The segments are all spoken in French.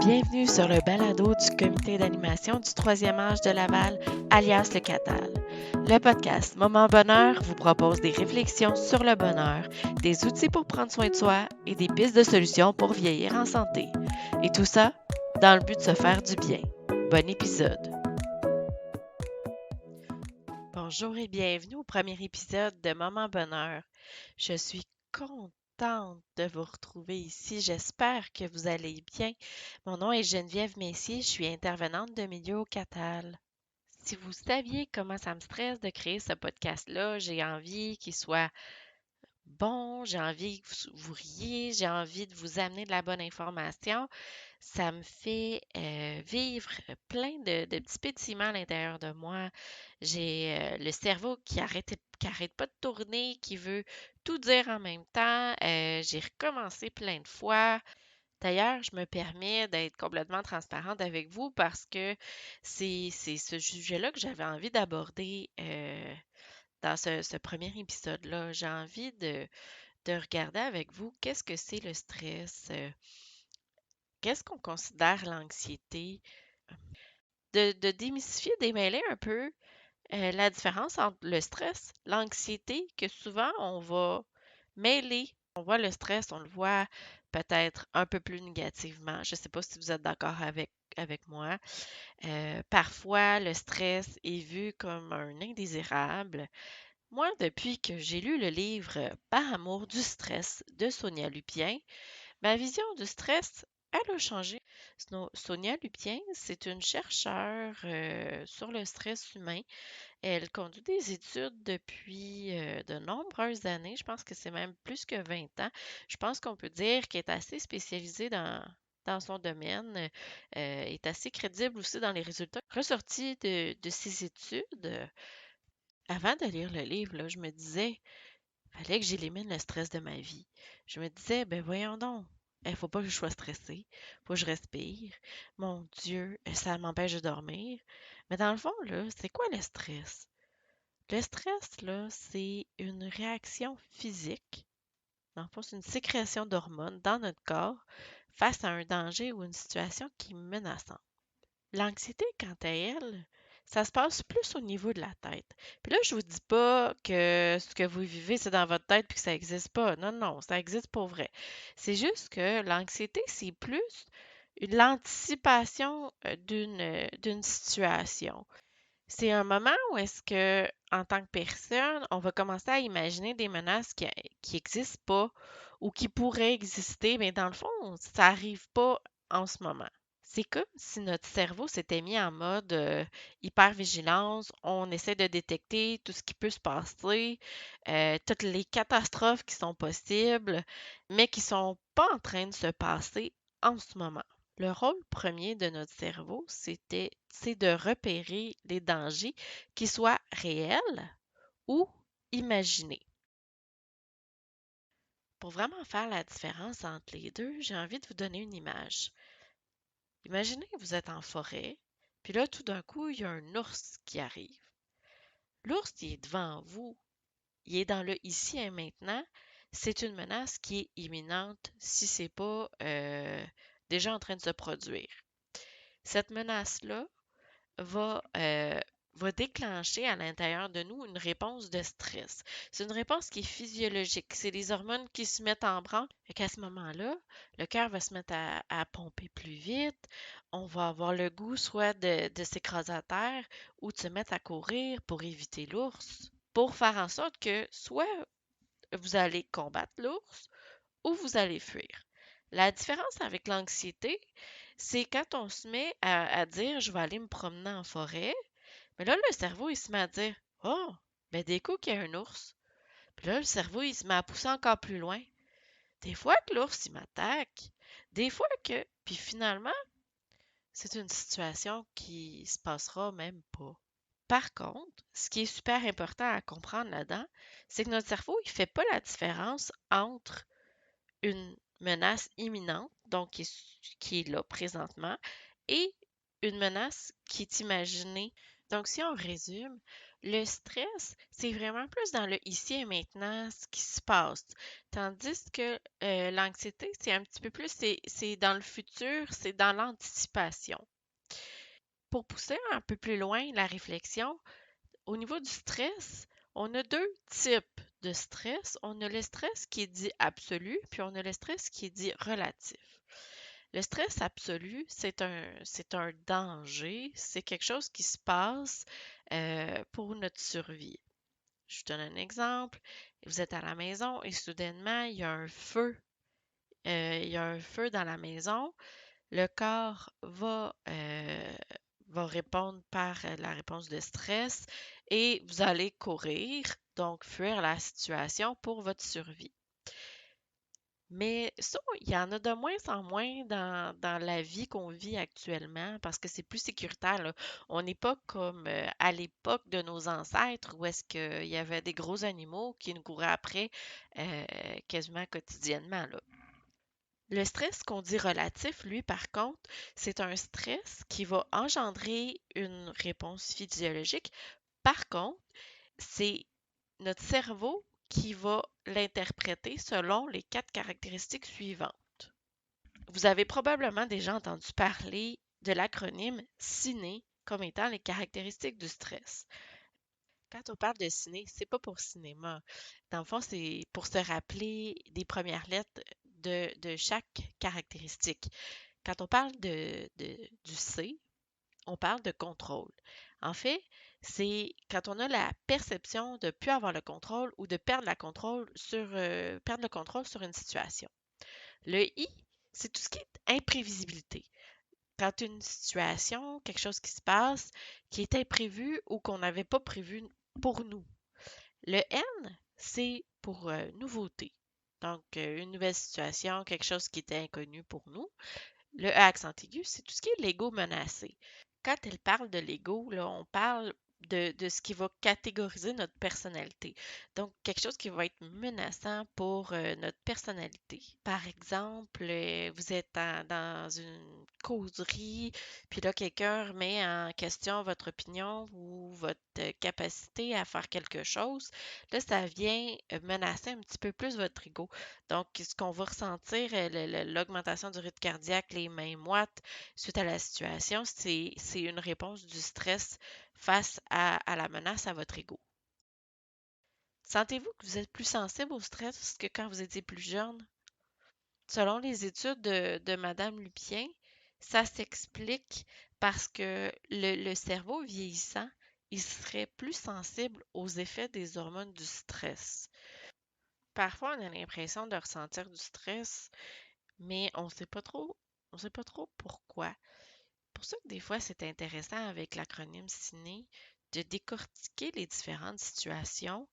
Bienvenue sur le balado du comité d'animation du troisième âge de Laval, alias le CATAL. Le podcast Moment Bonheur vous propose des réflexions sur le bonheur, des outils pour prendre soin de soi et des pistes de solutions pour vieillir en santé. Et tout ça dans le but de se faire du bien. Bon épisode! Bonjour et bienvenue au premier épisode de Moment Bonheur. Je suis contente de vous retrouver ici. J'espère que vous allez bien. Mon nom est Geneviève Messier, je suis intervenante de milieu au CATAL. Si vous saviez comment ça me stresse de créer ce podcast-là, j'ai envie qu'il soit bon, j'ai envie que vous riez, j'ai envie de vous amener de la bonne information. Ça me fait vivre plein de petits pétillements à l'intérieur de moi. J'ai le cerveau qui arrête pas de tourner, qui veut tout dire en même temps. J'ai recommencé plein de fois. D'ailleurs, je me permets d'être complètement transparente avec vous parce que c'est ce sujet-là que j'avais envie d'aborder dans ce premier épisode-là. J'ai envie de regarder avec vous qu'est-ce que c'est le stress, qu'est-ce qu'on considère l'anxiété, de démystifier, démêler un peu la différence entre le stress, l'anxiété, que souvent on va mêler. On voit le stress, on le voit peut-être un peu plus négativement. Je ne sais pas si vous êtes d'accord avec moi. Parfois, le stress est vu comme un indésirable. Moi, depuis que j'ai lu le livre Par amour du stress de Sonia Lupien, ma vision du stress, elle a changé. Sonia Lupien, c'est une chercheure sur le stress humain. Elle conduit des études depuis de nombreuses années. Je pense que c'est même plus que 20 ans. Je pense qu'on peut dire qu'elle est assez spécialisée dans son domaine, est assez crédible aussi dans les résultats ressortis de ses études. Avant de lire le livre, là, je me disais, fallait que j'élimine le stress de ma vie. Je me disais, ben voyons donc, il faut pas que je sois stressée, faut que je respire. Mon Dieu, ça m'empêche de dormir. Mais dans le fond, là, c'est quoi le stress? Le stress, là, c'est une réaction physique. Dans le fond, c'est une sécrétion d'hormones dans notre corps face à un danger ou une situation qui est menaçante. L'anxiété, quant à elle, ça se passe plus au niveau de la tête. Puis là, je vous dis pas que ce que vous vivez, c'est dans votre tête puis que ça n'existe pas. Non, non, ça existe pour vrai. C'est juste que l'anxiété, c'est plus l'anticipation d'une situation. C'est un moment où est-ce que, en tant que personne, on va commencer à imaginer des menaces qui n'existent pas ou qui pourraient exister, mais dans le fond, ça n'arrive pas en ce moment. C'est comme si notre cerveau s'était mis en mode hypervigilance. On essaie de détecter tout ce qui peut se passer, toutes les catastrophes qui sont possibles, mais qui ne sont pas en train de se passer en ce moment. Le rôle premier de notre cerveau, c'est de repérer les dangers qui soient réels ou imaginés. Pour vraiment faire la différence entre les deux, j'ai envie de vous donner une image. Imaginez que vous êtes en forêt, puis là, tout d'un coup, il y a un ours qui arrive. L'ours, il est devant vous. Il est dans le ici et maintenant. C'est une menace qui est imminente si ce n'est pas déjà en train de se produire. Cette menace-là va, euh, va déclencher à l'intérieur de nous une réponse de stress. C'est une réponse qui est physiologique. C'est les hormones qui se mettent en branle. Et qu'à ce moment-là, le cœur va se mettre à pomper plus vite. On va avoir le goût soit de s'écraser à terre ou de se mettre à courir pour éviter l'ours. Pour faire en sorte que soit vous allez combattre l'ours ou vous allez fuir. La différence avec l'anxiété, c'est quand on se met à dire je vais aller me promener en forêt, mais là, le cerveau, il se met à dire oh, ben des coups qu'il y a un ours. Puis là, le cerveau, il se met à pousser encore plus loin. Des fois que l'ours, il m'attaque. Des fois que. Puis finalement, c'est une situation qui se passera même pas. Par contre, ce qui est super important à comprendre là-dedans, c'est que notre cerveau, il ne fait pas la différence entre une menace imminente, donc qui est là présentement, et une menace qui est imaginée. Donc, si on résume, Le stress, c'est vraiment plus dans le ici et maintenant, ce qui se passe. Tandis que l'anxiété, c'est un petit peu plus, c'est dans le futur, c'est dans l'anticipation. Pour pousser un peu plus loin la réflexion, au niveau du stress, on a deux types de stress. On a le stress qui est dit absolu, puis on a le stress qui est dit relatif. Le stress absolu, c'est un danger, c'est quelque chose qui se passe pour notre survie. Je vous donne un exemple. Vous êtes à la maison et soudainement, il y a un feu. Il y a un feu dans la maison. Le corps va répondre par la réponse de stress et vous allez courir, donc fuir la situation pour votre survie. Mais ça, il y en a de moins en moins dans la vie qu'on vit actuellement parce que c'est plus sécuritaire, là. On n'est pas comme à l'époque de nos ancêtres où est-ce qu'il y avait des gros animaux qui nous couraient après quasiment quotidiennement, là. Le stress qu'on dit relatif, lui, par contre, c'est un stress qui va engendrer une réponse physiologique. Par contre, c'est notre cerveau qui va l'interpréter selon les quatre caractéristiques suivantes. Vous avez probablement déjà entendu parler de l'acronyme CINE comme étant les caractéristiques du stress. Quand on parle de ciné, c'est pas pour cinéma. Dans le fond, c'est pour se rappeler des premières lettres de chaque caractéristique. Quand on parle du C, on parle de contrôle. En fait, c'est quand on a la perception de ne plus avoir le contrôle ou de perdre le contrôle sur une situation. Le I, c'est tout ce qui est imprévisibilité. Quand une situation, quelque chose qui se passe, qui est imprévu ou qu'on n'avait pas prévu pour nous. Le N, c'est pour nouveauté. Donc, une nouvelle situation, quelque chose qui était inconnu pour nous. Le E accent aigu, c'est tout ce qui est l'ego menacé. Quand elle parle de l'ego, là, on parle de ce qui va catégoriser notre personnalité. Donc, quelque chose qui va être menaçant pour notre personnalité. Par exemple, vous êtes dans une causerie, puis là, quelqu'un remet en question votre opinion ou votre capacité à faire quelque chose. Là, ça vient menacer un petit peu plus votre ego. Donc, ce qu'on va ressentir, l'augmentation du rythme cardiaque, les mains moites, suite à la situation, c'est une réponse du stress face à la menace à votre ego. Sentez-vous que vous êtes plus sensible au stress que quand vous étiez plus jeune? Selon les études de Madame Lupien, ça s'explique parce que le cerveau vieillissant, il serait plus sensible aux effets des hormones du stress. Parfois, on a l'impression de ressentir du stress, mais on sait pas trop pourquoi. Pour ça que des fois, c'est intéressant avec l'acronyme CINE de décortiquer les différentes situations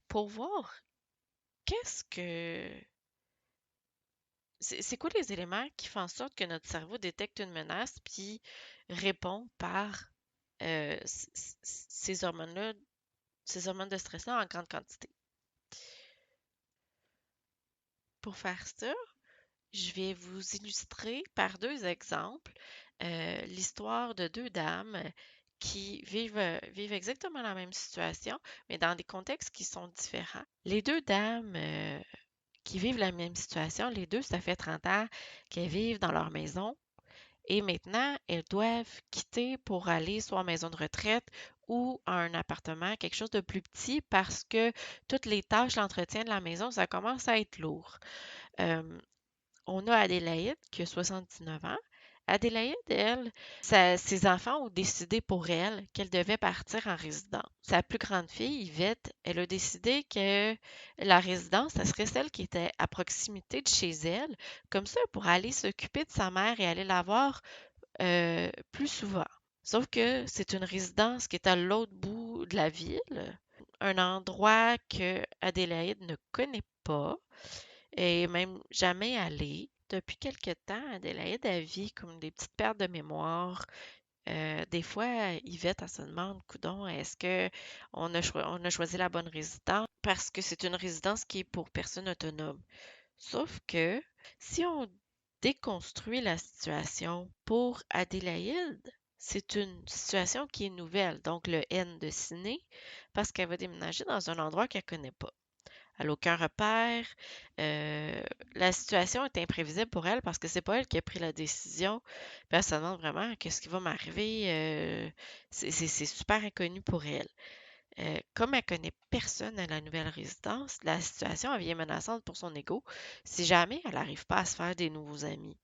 pour voir qu'est-ce que... C'est quoi les éléments qui font en sorte que notre cerveau détecte une menace puis répond par ces hormones-là, ces hormones de stress-là en grande quantité. Pour faire ça, je vais vous illustrer par deux exemples l'histoire de deux dames qui vivent exactement la même situation, mais dans des contextes qui sont différents. Les deux dames qui vivent la même situation, les deux, ça fait 30 ans qu'elles vivent dans leur maison et maintenant, elles doivent quitter pour aller soit en maison de retraite ou à un appartement, quelque chose de plus petit parce que toutes les tâches, l'entretien de la maison, ça commence à être lourd. Euh, on a Adélaïde qui a 79 ans. Adélaïde, elle, ses enfants ont décidé pour elle qu'elle devait partir en résidence. Sa plus grande fille, Yvette, elle a décidé que la résidence, ça serait celle qui était à proximité de chez elle, comme ça, pour aller s'occuper de sa mère et aller la voir plus souvent. Sauf que c'est une résidence qui est à l'autre bout de la ville, un endroit que Adélaïde ne connaît pas et même jamais allée. Depuis quelque temps, Adélaïde, elle vit comme des petites pertes de mémoire. Des fois, Yvette, elle se demande, coudon, est-ce que on a choisi la bonne résidence? Parce que c'est une résidence qui est pour personnes autonomes. Sauf que si on déconstruit la situation pour Adélaïde, c'est une situation qui est nouvelle, donc le N de ciné, parce qu'elle va déménager dans un endroit qu'elle ne connaît pas. Elle n'a aucun repère. Euh, la situation est imprévisible pour elle parce que c'est pas elle qui a pris la décision. Puis elle se demande vraiment qu'est-ce qui va m'arriver. C'est super inconnu pour elle. Comme elle connaît personne à la nouvelle résidence, la situation devient menaçante pour son ego si jamais elle n'arrive pas à se faire des nouveaux amis.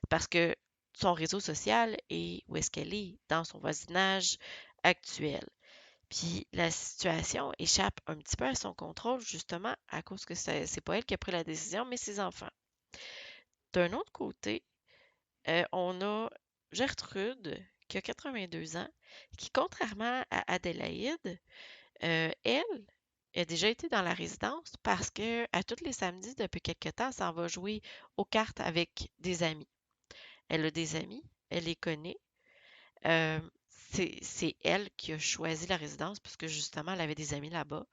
Parce que son réseau social est où est-ce qu'elle est, dans son voisinage actuel. Puis la situation échappe un petit peu à son contrôle, justement, à cause que c'est pas elle qui a pris la décision, mais ses enfants. D'un autre côté, on a Gertrude, qui a 82 ans, qui, contrairement à Adélaïde, elle a déjà été dans la résidence parce que à tous les samedis, depuis quelque temps, elle s'en va jouer aux cartes avec des amis. Elle a des amis, elle les connaît. Euh, c'est elle qui a choisi la résidence puisque justement, elle avait des amis là-bas.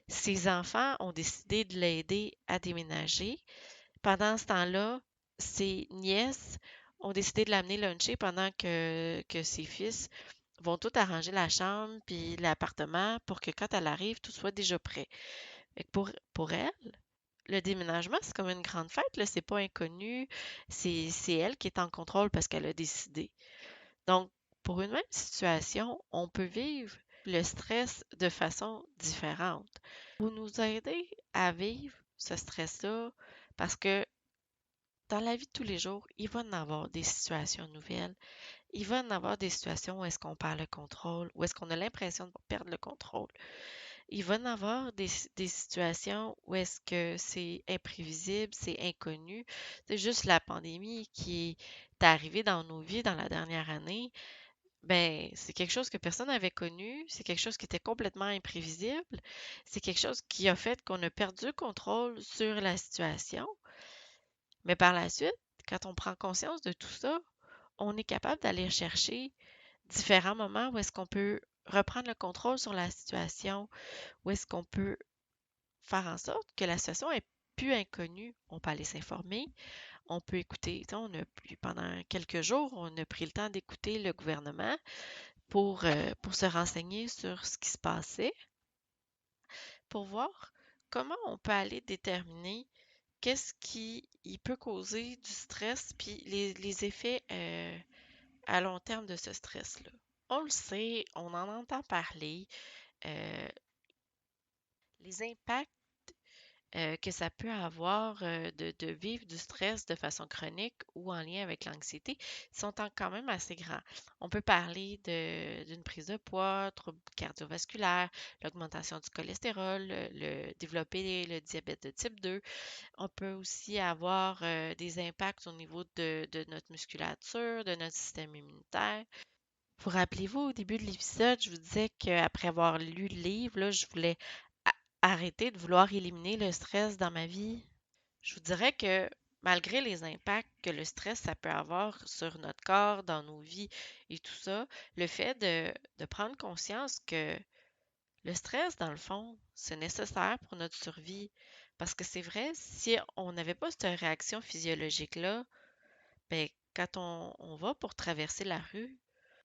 Ses enfants ont décidé de l'aider à déménager. Pendant ce temps-là, ses nièces ont décidé de l'amener luncher pendant que ses fils vont tout arranger la chambre puis l'appartement pour que quand elle arrive, tout soit déjà prêt. Fait que pour elle, le déménagement, c'est comme une grande fête, là, c'est pas inconnu, c'est elle qui est en contrôle parce qu'elle a décidé. Donc, pour une même situation, on peut vivre le stress de façon différente. Vous nous aider à vivre ce stress-là parce que dans la vie de tous les jours, il va y en avoir des situations nouvelles. Il va y en avoir des situations où est-ce qu'on perd le contrôle, où est-ce qu'on a l'impression de perdre le contrôle. Il va y en avoir des situations où est-ce que c'est imprévisible, c'est inconnu. C'est juste la pandémie qui est arrivée dans nos vies dans la dernière année. Ben, c'est quelque chose que personne n'avait connu, c'est quelque chose qui était complètement imprévisible, c'est quelque chose qui a fait qu'on a perdu le contrôle sur la situation. Mais par la suite, quand on prend conscience de tout ça, on est capable d'aller chercher différents moments où est-ce qu'on peut reprendre le contrôle sur la situation, où est-ce qu'on peut faire en sorte que la situation est plus inconnue. On peut aller s'informer, on peut écouter. Pendant quelques jours, on a pris le temps d'écouter le gouvernement pour se renseigner sur ce qui se passait, pour voir comment on peut aller déterminer qu'est-ce qui il peut causer du stress, puis les effets à long terme de ce stress-là. On le sait, on en entend parler, euh, les impacts que ça peut avoir de vivre du stress de façon chronique ou en lien avec l'anxiété sont quand même assez grands. On peut parler d'une prise de poids, troubles cardiovasculaires, l'augmentation du cholestérol, développer le diabète de type 2. On peut aussi avoir des impacts au niveau de notre musculature, de notre système immunitaire. Vous rappelez-vous, au début de l'épisode, je vous disais qu'après avoir lu le livre, là, je voulais a- arrêter de vouloir éliminer le stress dans ma vie. Je vous dirais que malgré les impacts que le stress ça peut avoir sur notre corps, dans nos vies et tout ça, le fait de prendre conscience que le stress, dans le fond, c'est nécessaire pour notre survie. Parce que c'est vrai, si on n'avait pas cette réaction physiologique-là, ben, quand on va pour traverser la rue,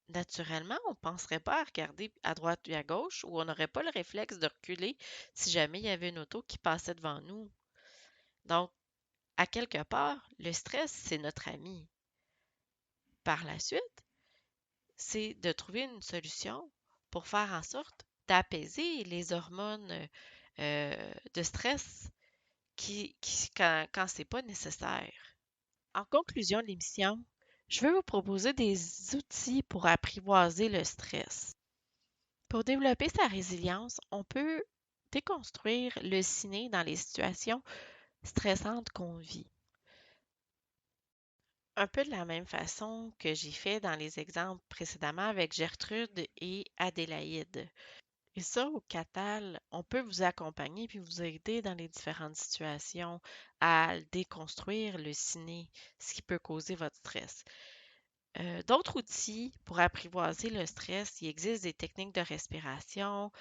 naturellement, on ne penserait pas à regarder à droite et à gauche ou on n'aurait pas le réflexe de reculer si jamais il y avait une auto qui passait devant nous. Donc, à quelque part, le stress, c'est notre ami. Par la suite, c'est de trouver une solution pour faire en sorte d'apaiser les hormones de stress quand c'est pas nécessaire. En conclusion de l'émission, je veux vous proposer des outils pour apprivoiser le stress. Pour développer sa résilience, on peut déconstruire le ciné dans les situations stressantes qu'on vit. Un peu de la même façon que j'ai fait dans les exemples précédemment avec Gertrude et Adélaïde. Et ça, au Catal, on peut vous accompagner puis vous aider dans les différentes situations à déconstruire le ciné, ce qui peut causer votre stress. D'autres outils pour apprivoiser le stress, il existe des techniques de respiration,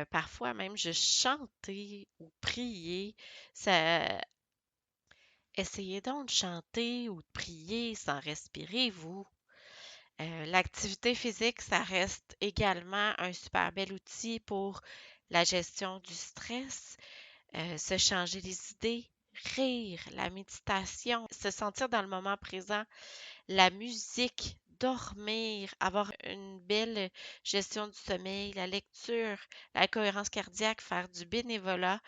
parfois même juste chanter ou prier. Ça, essayez donc de chanter ou de prier sans respirer, vous. L'activité physique, ça reste également un super bel outil pour la gestion du stress, se changer les idées, rire, la méditation, se sentir dans le moment présent, la musique, dormir, avoir une belle gestion du sommeil, la lecture, la cohérence cardiaque, faire du bénévolat.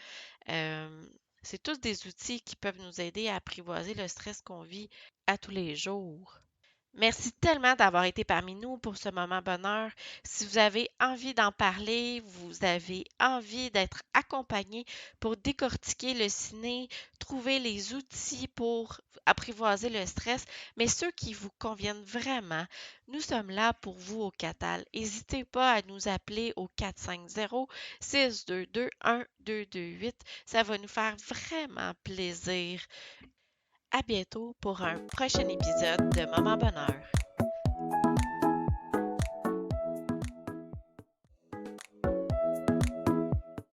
Euh, c'est tous des outils qui peuvent nous aider à apprivoiser le stress qu'on vit à tous les jours. Merci tellement d'avoir été parmi nous pour ce moment bonheur. Si vous avez envie d'en parler, vous avez envie d'être accompagné pour décortiquer le ciné, trouver les outils pour apprivoiser le stress, mais ceux qui vous conviennent vraiment, nous sommes là pour vous au Catal. N'hésitez pas à nous appeler au 450-622-1228. Ça va nous faire vraiment plaisir. À bientôt pour un prochain épisode de Moment Bonheur.